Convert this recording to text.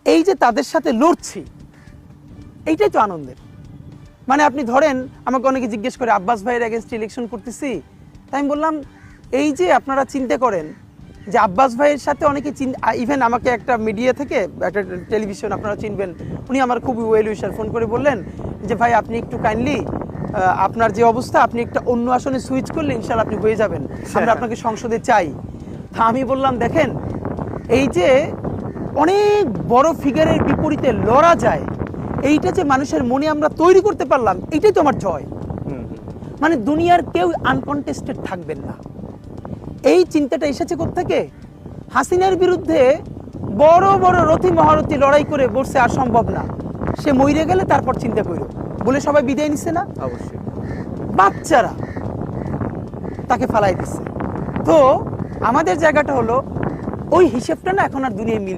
এই যে তাদের সাথে লড়ছি, এইটাই তো আনন্দের। মানে আপনি ধরেন, আমাকে অনেকে জিজ্ঞেস করে আব্বাস ভাইয়ের এগেনস্ট ইলেকশন করতেছি, তাই আমি বললাম এই যে আপনারা চিন্তা করেন যে আব্বাস ভাইয়ের সাথে অনেকে ইভেন আমাকে একটা মিডিয়া থেকে, একটা টেলিভিশন আপনারা চিনবেন, উনি আমার খুবই ওয়েল উইশার, ফোন করে বললেন যে ভাই আপনি একটু কাইন্ডলি আপনার যে অবস্থা, আপনি একটা অন্য আসনে সুইচ করলে ইনশাল্লাহ আপনি হয়ে যাবেন, আমরা আপনাকে সংসদে চাই। তা আমি বললাম দেখেন, এই যে অনেক বড় ফিগারের বিপরীতে লড়া যায়, এইটা যে মানুষের মনে আমরা তৈরি করতে পারলাম, এইটাই তো আমার জয়। মানে দুনিয়ার কেউ আনকন্টেস্টেড থাকবেন না, এই চিন্তাটা এসেছে কোত্থেকে? হাসিনার বিরুদ্ধে বড় বড় রথী মহারথী লড়াই করে বসে আর সম্ভব না, সে মইরে গেলে তারপর চিন্তা করো বলে সবাই বিদায় নিচ্ছে না? অবশ্যই। বাচ্চারা তাকে ফালাই দিচ্ছে। তো আমাদের জায়গাটা হলো ওই হিসেবটা না এখন আর দুনিয়ায়